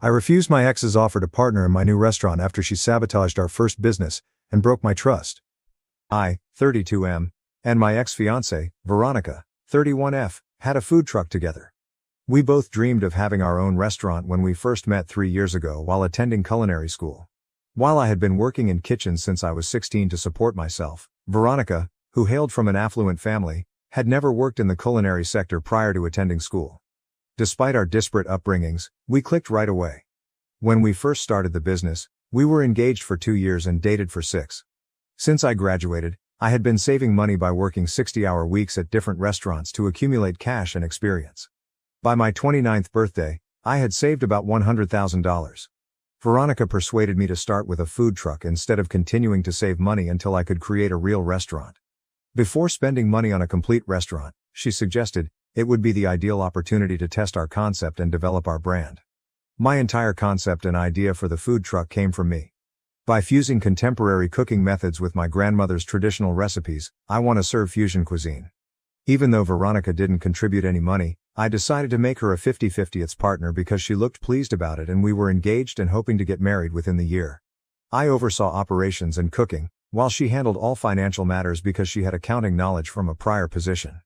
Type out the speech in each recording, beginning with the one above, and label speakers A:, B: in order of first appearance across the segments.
A: I refused my ex's offer to partner in my new restaurant after she sabotaged our first business and broke my trust. I, 32M, and my ex-fiancée, Veronica, 31F, had a food truck together. We both dreamed of having our own restaurant when we first met 3 years ago while attending culinary school. While I had been working in kitchens since I was 16 to support myself, Veronica, who hailed from an affluent family, had never worked in the culinary sector prior to attending school. Despite our disparate upbringings, we clicked right away. When we first started the business, we were engaged for 2 years and dated for 6. Since I graduated, I had been saving money by working 60-hour weeks at different restaurants to accumulate cash and experience. By my 29th birthday, I had saved about $100,000. Veronica persuaded me to start with a food truck instead of continuing to save money until I could create a real restaurant. Before spending money on a complete restaurant, she suggested, it would be the ideal opportunity to test our concept and develop our brand. My entire concept and idea for the food truck came from me. By fusing contemporary cooking methods with my grandmother's traditional recipes, I want to serve fusion cuisine. Even though Veronica didn't contribute any money, I decided to make her a 50-50 partner because she looked pleased about it and we were engaged and hoping to get married within the year. I oversaw operations and cooking, while she handled all financial matters because she had accounting knowledge from a prior position.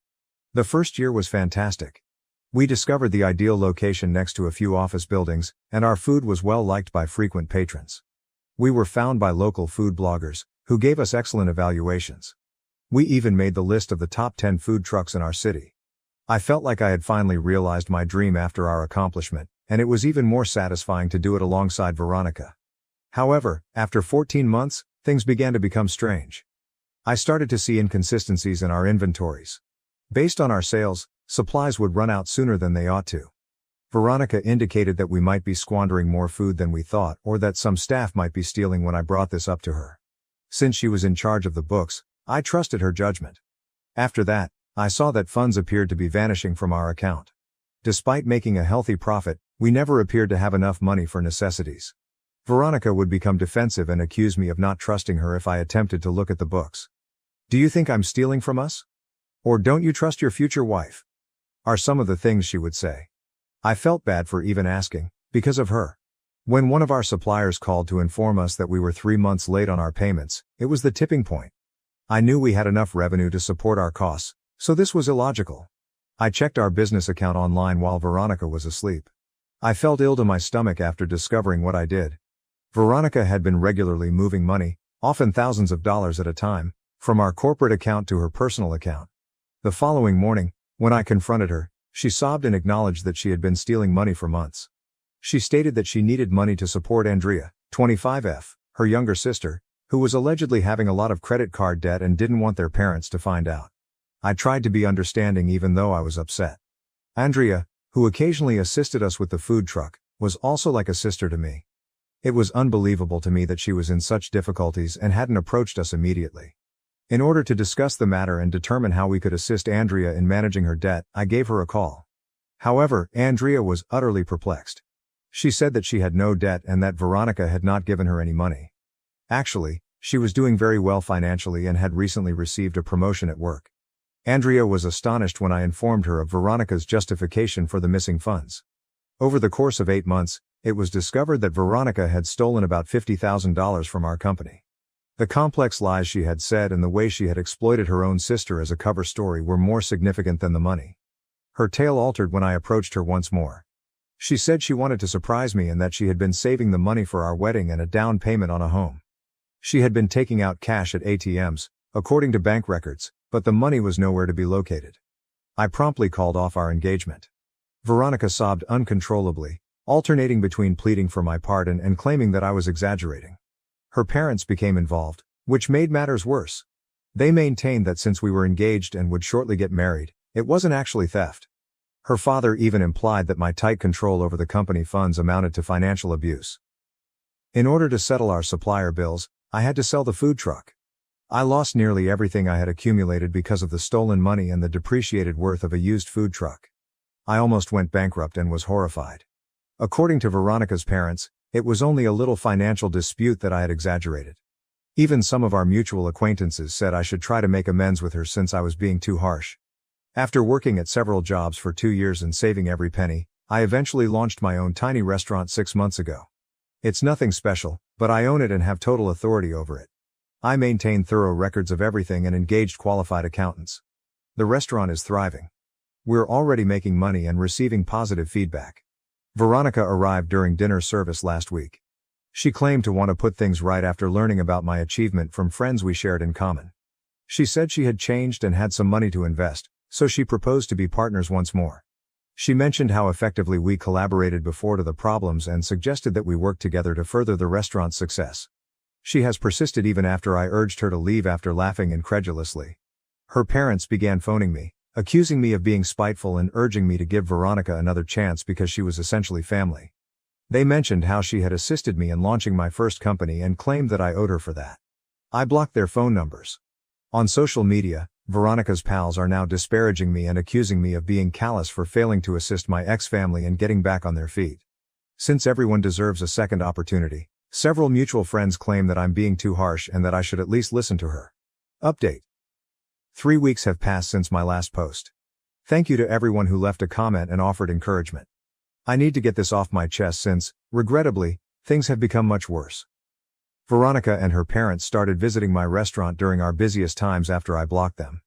A: The first year was fantastic. We discovered the ideal location next to a few office buildings, and our food was well liked by frequent patrons. We were found by local food bloggers, who gave us excellent evaluations. We even made the list of the top 10 food trucks in our city. I felt like I had finally realized my dream after our accomplishment, and it was even more satisfying to do it alongside Veronica. However, after 14 months, things began to become strange. I started to see inconsistencies in our inventories. Based on our sales, supplies would run out sooner than they ought to. Veronica indicated that we might be squandering more food than we thought or that some staff might be stealing when I brought this up to her. Since she was in charge of the books, I trusted her judgment. After that, I saw that funds appeared to be vanishing from our account. Despite making a healthy profit, we never appeared to have enough money for necessities. Veronica would become defensive and accuse me of not trusting her if I attempted to look at the books. "Do you think I'm stealing from us? Or don't you trust your future wife?" are some of the things she would say. I felt bad for even asking, because of her. When one of our suppliers called to inform us that we were 3 months late on our payments, it was the tipping point. I knew we had enough revenue to support our costs, so this was illogical. I checked our business account online while Veronica was asleep. I felt ill to my stomach after discovering what I did. Veronica had been regularly moving money, often thousands of dollars at a time, from our corporate account to her personal account. The following morning, when I confronted her, she sobbed and acknowledged that she had been stealing money for months. She stated that she needed money to support Andrea, 25F, her younger sister, who was allegedly having a lot of credit card debt and didn't want their parents to find out. I tried to be understanding even though I was upset. Andrea, who occasionally assisted us with the food truck, was also like a sister to me. It was unbelievable to me that she was in such difficulties and hadn't approached us immediately. In order to discuss the matter and determine how we could assist Andrea in managing her debt, I gave her a call. However, Andrea was utterly perplexed. She said that she had no debt and that Veronica had not given her any money. Actually, she was doing very well financially and had recently received a promotion at work. Andrea was astonished when I informed her of Veronica's justification for the missing funds. Over the course of 8 months, it was discovered that Veronica had stolen about $50,000 from our company. The complex lies she had said and the way she had exploited her own sister as a cover story were more significant than the money. Her tale altered when I approached her once more. She said she wanted to surprise me and that she had been saving the money for our wedding and a down payment on a home. She had been taking out cash at ATMs, according to bank records, but the money was nowhere to be located. I promptly called off our engagement. Veronica sobbed uncontrollably, alternating between pleading for my pardon and claiming that I was exaggerating. Her parents became involved, which made matters worse. They maintained that since we were engaged and would shortly get married, it wasn't actually theft. Her father even implied that my tight control over the company funds amounted to financial abuse. In order to settle our supplier bills, I had to sell the food truck. I lost nearly everything I had accumulated because of the stolen money and the depreciated worth of a used food truck. I almost went bankrupt and was horrified. According to Veronica's parents, it was only a little financial dispute that I had exaggerated. Even some of our mutual acquaintances said I should try to make amends with her since I was being too harsh. After working at several jobs for 2 years and saving every penny, I eventually launched my own tiny restaurant 6 months ago. It's nothing special, but I own it and have total authority over it. I maintain thorough records of everything and engaged qualified accountants. The restaurant is thriving. We're already making money and receiving positive feedback. Veronica arrived during dinner service last week. She claimed to want to put things right after learning about my achievement from friends we shared in common. She said she had changed and had some money to invest, so she proposed to be partners once more. She mentioned how effectively we collaborated before to the problems and suggested that we work together to further the restaurant's success. She has persisted even after I urged her to leave after laughing incredulously. Her parents began phoning me, accusing me of being spiteful and urging me to give Veronica another chance because she was essentially family. They mentioned how she had assisted me in launching my first company and claimed that I owed her for that. I blocked their phone numbers. On social media, Veronica's pals are now disparaging me and accusing me of being callous for failing to assist my ex-family in getting back on their feet. Since everyone deserves a second opportunity, several mutual friends claim that I'm being too harsh and that I should at least listen to her. Update. 3 weeks have passed since my last post. Thank you to everyone who left a comment and offered encouragement. I need to get this off my chest since, regrettably, things have become much worse. Veronica and her parents started visiting my restaurant during our busiest times after I blocked them.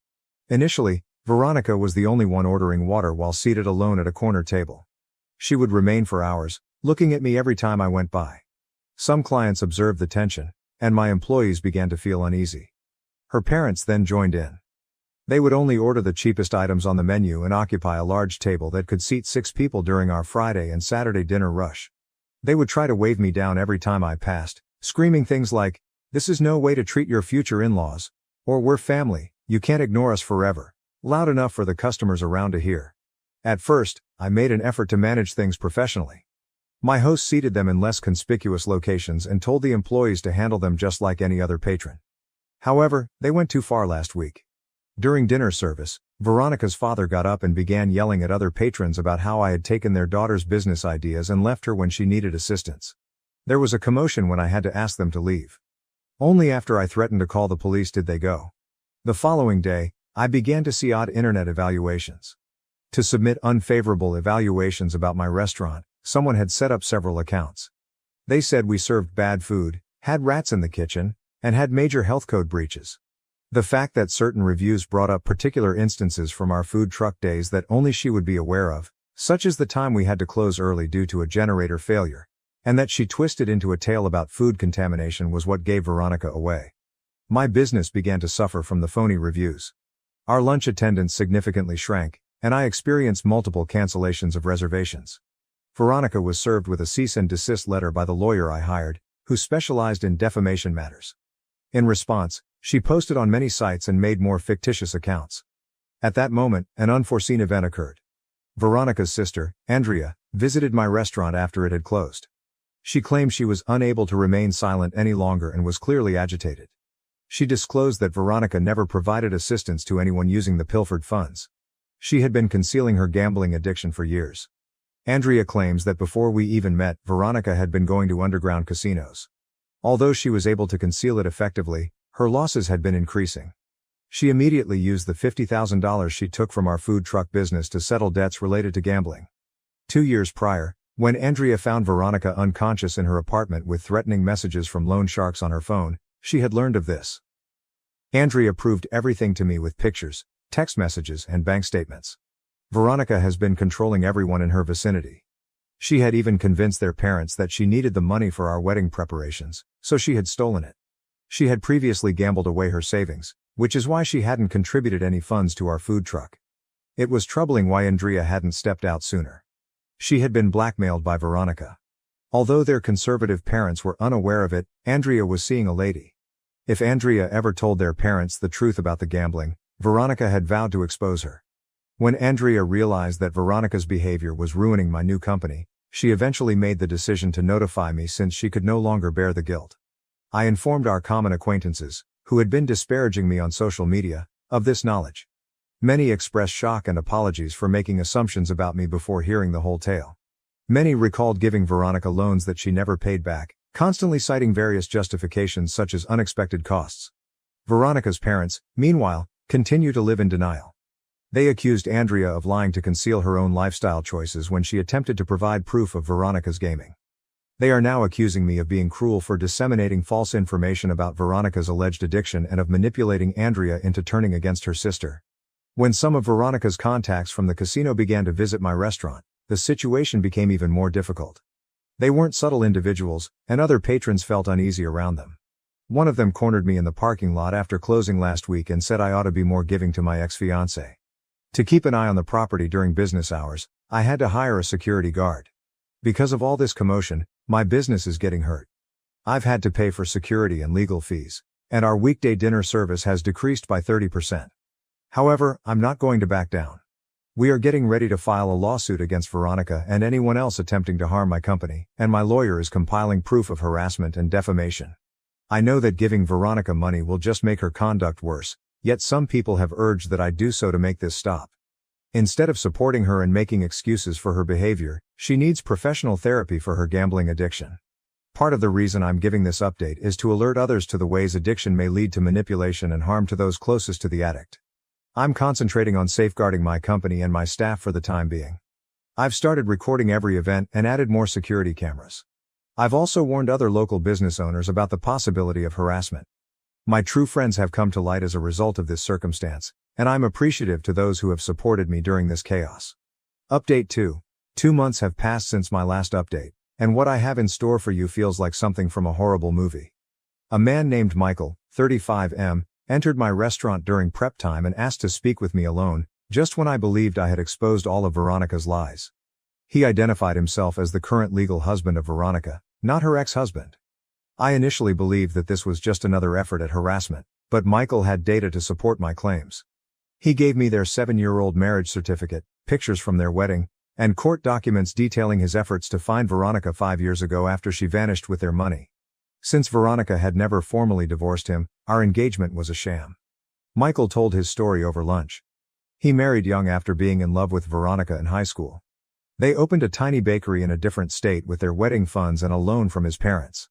A: Initially, Veronica was the only one ordering water while seated alone at a corner table. She would remain for hours, looking at me every time I went by. Some clients observed the tension, and my employees began to feel uneasy. Her parents then joined in. They would only order the cheapest items on the menu and occupy a large table that could seat 6 people during our Friday and Saturday dinner rush. They would try to wave me down every time I passed, screaming things like, "This is no way to treat your future in-laws," or "We're family, you can't ignore us forever," loud enough for the customers around to hear. At first, I made an effort to manage things professionally. My host seated them in less conspicuous locations and told the employees to handle them just like any other patron. However, they went too far last week. During dinner service, Veronica's father got up and began yelling at other patrons about how I had taken their daughter's business ideas and left her when she needed assistance. There was a commotion when I had to ask them to leave. Only after I threatened to call the police did they go. The following day, I began to see odd internet evaluations. To submit unfavorable evaluations about my restaurant, someone had set up several accounts. They said we served bad food, had rats in the kitchen, and had major health code breaches. The fact that certain reviews brought up particular instances from our food truck days that only she would be aware of, such as the time we had to close early due to a generator failure, and that she twisted into a tale about food contamination was what gave Veronica away. My business began to suffer from the phony reviews. Our lunch attendance significantly shrank, and I experienced multiple cancellations of reservations. Veronica was served with a cease and desist letter by the lawyer I hired, who specialized in defamation matters. In response, she posted on many sites and made more fictitious accounts. At that moment, an unforeseen event occurred. Veronica's sister, Andrea, visited my restaurant after it had closed. She claimed she was unable to remain silent any longer and was clearly agitated. She disclosed that Veronica never provided assistance to anyone using the pilfered funds. She had been concealing her gambling addiction for years. Andrea claims that before we even met, Veronica had been going to underground casinos. Although she was able to conceal it effectively, her losses had been increasing. She immediately used the $50,000 she took from our food truck business to settle debts related to gambling. 2 years prior, when Andrea found Veronica unconscious in her apartment with threatening messages from loan sharks on her phone, she had learned of this. Andrea proved everything to me with pictures, text messages, and bank statements. Veronica has been controlling everyone in her vicinity. She had even convinced their parents that she needed the money for our wedding preparations, so she had stolen it. She had previously gambled away her savings, which is why she hadn't contributed any funds to our food truck. It was troubling why Andrea hadn't stepped out sooner. She had been blackmailed by Veronica. Although their conservative parents were unaware of it, Andrea was seeing a lady. If Andrea ever told their parents the truth about the gambling, Veronica had vowed to expose her. When Andrea realized that Veronica's behavior was ruining my new company, she eventually made the decision to notify me since she could no longer bear the guilt. I informed our common acquaintances, who had been disparaging me on social media, of this knowledge. Many expressed shock and apologies for making assumptions about me before hearing the whole tale. Many recalled giving Veronica loans that she never paid back, constantly citing various justifications such as unexpected costs. Veronica's parents, meanwhile, continue to live in denial. They accused Andrea of lying to conceal her own lifestyle choices when she attempted to provide proof of Veronica's gaming. They are now accusing me of being cruel for disseminating false information about Veronica's alleged addiction and of manipulating Andrea into turning against her sister. When some of Veronica's contacts from the casino began to visit my restaurant, the situation became even more difficult. They weren't subtle individuals, and other patrons felt uneasy around them. One of them cornered me in the parking lot after closing last week and said I ought to be more giving to my ex-fiancée. To keep an eye on the property during business hours, I had to hire a security guard. Because of all this commotion, my business is getting hurt. I've had to pay for security and legal fees, and our weekday dinner service has decreased by 30%. However, I'm not going to back down. We are getting ready to file a lawsuit against Veronica and anyone else attempting to harm my company, and my lawyer is compiling proof of harassment and defamation. I know that giving Veronica money will just make her conduct worse, yet some people have urged that I do so to make this stop. Instead of supporting her and making excuses for her behavior, she needs professional therapy for her gambling addiction. Part of the reason I'm giving this update is to alert others to the ways addiction may lead to manipulation and harm to those closest to the addict. I'm concentrating on safeguarding my company and my staff for the time being. I've started recording every event and added more security cameras. I've also warned other local business owners about the possibility of harassment. My true friends have come to light as a result of this circumstance, and I'm appreciative to those who have supported me during this chaos. Update 2. 2 months have passed since my last update, and what I have in store for you feels like something from a horrible movie. A man named Michael, 35M, entered my restaurant during prep time and asked to speak with me alone, just when I believed I had exposed all of Veronica's lies. He identified himself as the current legal husband of Veronica, not her ex-husband. I initially believed that this was just another effort at harassment, but Michael had data to support my claims. He gave me their 7-year-old marriage certificate, pictures from their wedding, and court documents detailing his efforts to find Veronica 5 years ago after she vanished with their money. Since Veronica had never formally divorced him, our engagement was a sham. Michael told his story over lunch. He married young after being in love with Veronica in high school. They opened a tiny bakery in a different state with their wedding funds and a loan from his parents.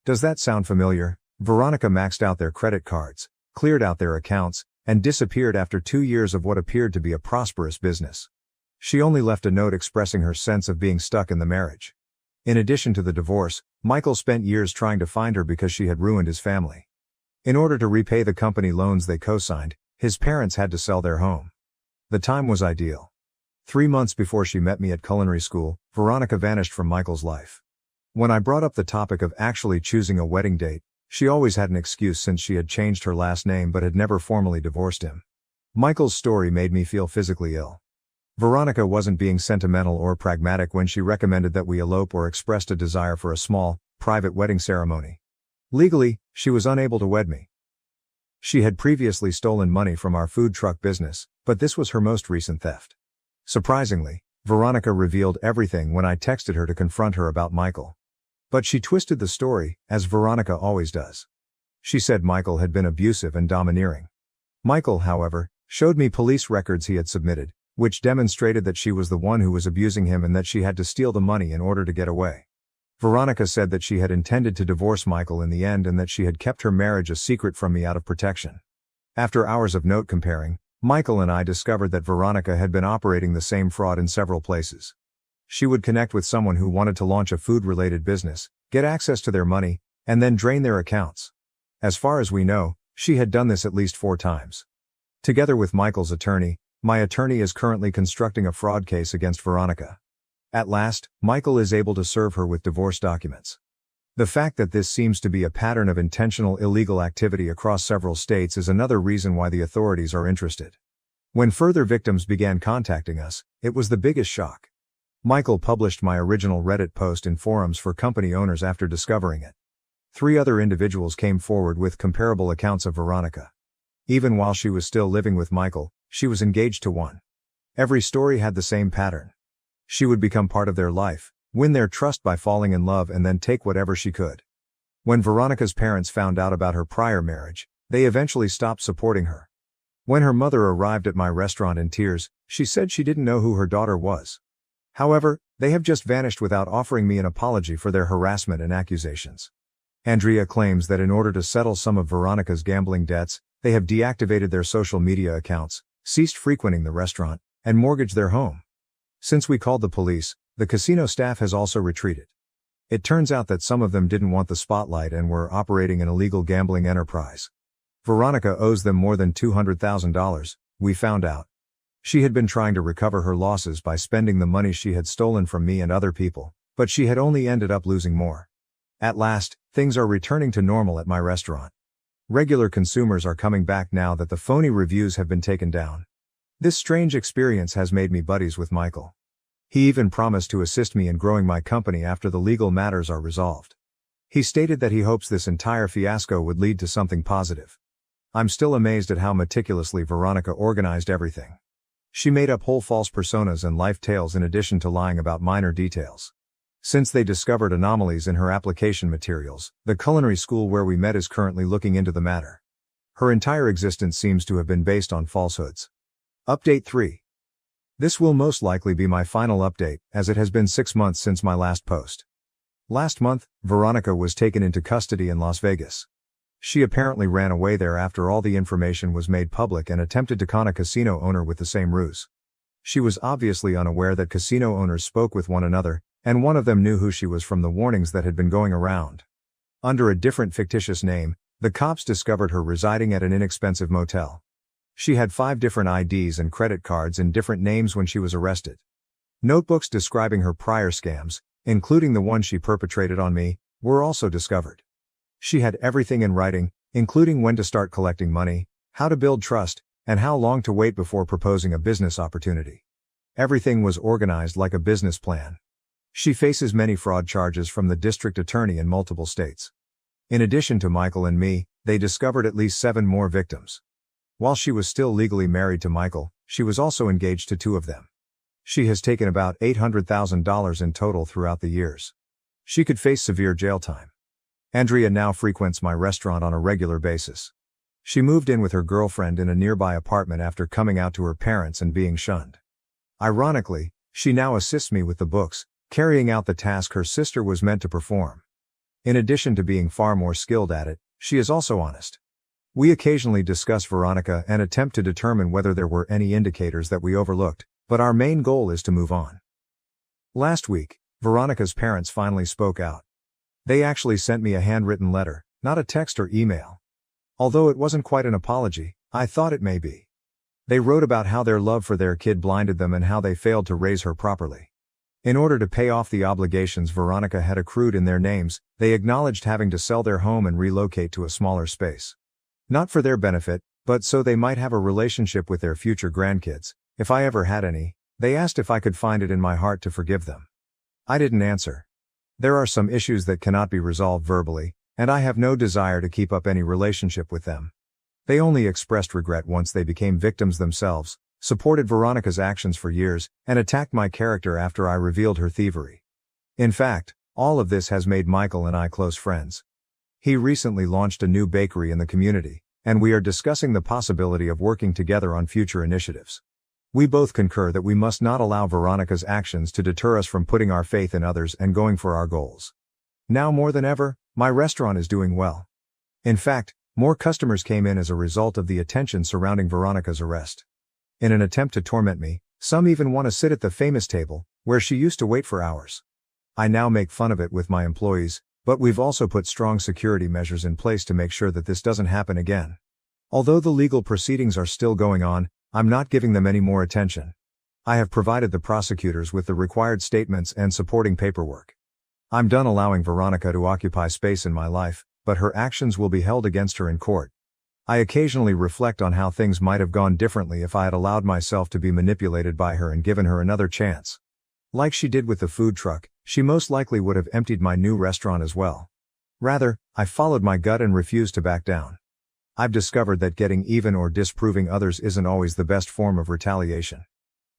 A: Does that sound familiar? Veronica maxed out their credit cards, cleared out their accounts, and disappeared after 2 years of what appeared to be a prosperous business. She only left a note expressing her sense of being stuck in the marriage. In addition to the divorce, Michael spent years trying to find her because she had ruined his family. In order to repay the company loans they co-signed, his parents had to sell their home. The time was ideal. 3 months before she met me at culinary school, Veronica vanished from Michael's life. When I brought up the topic of actually choosing a wedding date, she always had an excuse since she had changed her last name but had never formally divorced him. Michael's story made me feel physically ill. Veronica wasn't being sentimental or pragmatic when she recommended that we elope or expressed a desire for a small, private wedding ceremony. Legally, she was unable to wed me. She had previously stolen money from our food truck business, but this was her most recent theft. Surprisingly, Veronica revealed everything when I texted her to confront her about Michael. But she twisted the story, as Veronica always does. She said Michael had been abusive and domineering. Michael, however, showed me police records he had submitted, which demonstrated that she was the one who was abusing him and that she had to steal the money in order to get away. Veronica said that she had intended to divorce Michael in the end and that she had kept her marriage a secret from me out of protection. After hours of note comparing, Michael and I discovered that Veronica had been operating the same fraud in several places. She would connect with someone who wanted to launch a food-related business, get access to their money, and then drain their accounts. As far as we know, she had done this at least 4 times. Together with Michael's attorney, my attorney is currently constructing a fraud case against Veronica. At last, Michael is able to serve her with divorce documents. The fact that this seems to be a pattern of intentional illegal activity across several states is another reason why the authorities are interested. When further victims began contacting us, it was the biggest shock. Michael published my original Reddit post in forums for company owners after discovering it. 3 other individuals came forward with comparable accounts of Veronica. Even while she was still living with Michael, she was engaged to one. Every story had the same pattern. She would become part of their life, win their trust by falling in love and then take whatever she could. When Veronica's parents found out about her prior marriage, they eventually stopped supporting her. When her mother arrived at my restaurant in tears, she said she didn't know who her daughter was. However, they have just vanished without offering me an apology for their harassment and accusations. Andrea claims that in order to settle some of Veronica's gambling debts, they have deactivated their social media accounts, ceased frequenting the restaurant, and mortgaged their home. Since we called the police, the casino staff has also retreated. It turns out that some of them didn't want the spotlight and were operating an illegal gambling enterprise. Veronica owes them more than $200,000, we found out. She had been trying to recover her losses by spending the money she had stolen from me and other people, but she had only ended up losing more. At last, things are returning to normal at my restaurant. Regular consumers are coming back now that the phony reviews have been taken down. This strange experience has made me buddies with Michael. He even promised to assist me in growing my company after the legal matters are resolved. He stated that he hopes this entire fiasco would lead to something positive. I'm still amazed at how meticulously Veronica organized everything. She made up whole false personas and life tales in addition to lying about minor details. Since they discovered anomalies in her application materials, the culinary school where we met is currently looking into the matter. Her entire existence seems to have been based on falsehoods. Update 3. This will most likely be my final update, as it has been 6 months since my last post. Last month, Veronica was taken into custody in Las Vegas. She apparently ran away there after all the information was made public and attempted to con a casino owner with the same ruse. She was obviously unaware that casino owners spoke with one another, and one of them knew who she was from the warnings that had been going around. Under a different fictitious name, the cops discovered her residing at an inexpensive motel. She had 5 different IDs and credit cards in different names when she was arrested. Notebooks describing her prior scams, including the one she perpetrated on me, were also discovered. She had everything in writing, including when to start collecting money, how to build trust, and how long to wait before proposing a business opportunity. Everything was organized like a business plan. She faces many fraud charges from the district attorney in multiple states. In addition to Michael and me, they discovered at least 7 more victims. While she was still legally married to Michael, she was also engaged to 2 of them. She has taken about $800,000 in total throughout the years. She could face severe jail time. Andrea now frequents my restaurant on a regular basis. She moved in with her girlfriend in a nearby apartment after coming out to her parents and being shunned. Ironically, she now assists me with the books, carrying out the task her sister was meant to perform. In addition to being far more skilled at it, she is also honest. We occasionally discuss Veronica and attempt to determine whether there were any indicators that we overlooked, but our main goal is to move on. Last week, Veronica's parents finally spoke out. They actually sent me a handwritten letter, not a text or email. Although it wasn't quite an apology, I thought it may be. They wrote about how their love for their kid blinded them and how they failed to raise her properly. In order to pay off the obligations Veronica had accrued in their names, they acknowledged having to sell their home and relocate to a smaller space. Not for their benefit, but so they might have a relationship with their future grandkids, if I ever had any. They asked if I could find it in my heart to forgive them. I didn't answer. There are some issues that cannot be resolved verbally, and I have no desire to keep up any relationship with them. They only expressed regret once they became victims themselves, supported Veronica's actions for years, and attacked my character after I revealed her thievery. In fact, all of this has made Michael and I close friends. He recently launched a new bakery in the community, and we are discussing the possibility of working together on future initiatives. We both concur that we must not allow Veronica's actions to deter us from putting our faith in others and going for our goals. Now more than ever, my restaurant is doing well. In fact, more customers came in as a result of the attention surrounding Veronica's arrest. In an attempt to torment me, some even want to sit at the famous table, where she used to wait for hours. I now make fun of it with my employees, but we've also put strong security measures in place to make sure that this doesn't happen again. Although the legal proceedings are still going on, I'm not giving them any more attention. I have provided the prosecutors with the required statements and supporting paperwork. I'm done allowing Veronica to occupy space in my life, but her actions will be held against her in court. I occasionally reflect on how things might have gone differently if I had allowed myself to be manipulated by her and given her another chance. Like she did with the food truck, she most likely would have emptied my new restaurant as well. Rather, I followed my gut and refused to back down. I've discovered that getting even or disproving others isn't always the best form of retaliation.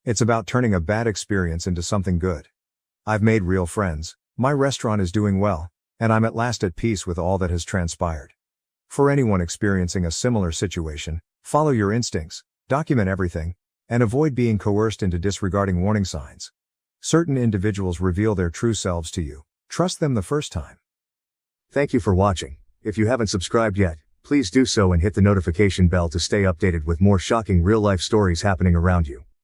A: It's about turning a bad experience into something good. I've made real friends, my restaurant is doing well, and I'm at last at peace with all that has transpired. For anyone experiencing a similar situation, follow your instincts, document everything, and avoid being coerced into disregarding warning signs. Certain individuals reveal their true selves to you. Trust them the first time. Thank you for watching. If you haven't subscribed yet, Please do so and hit the notification bell to stay updated with more shocking real-life stories happening around you.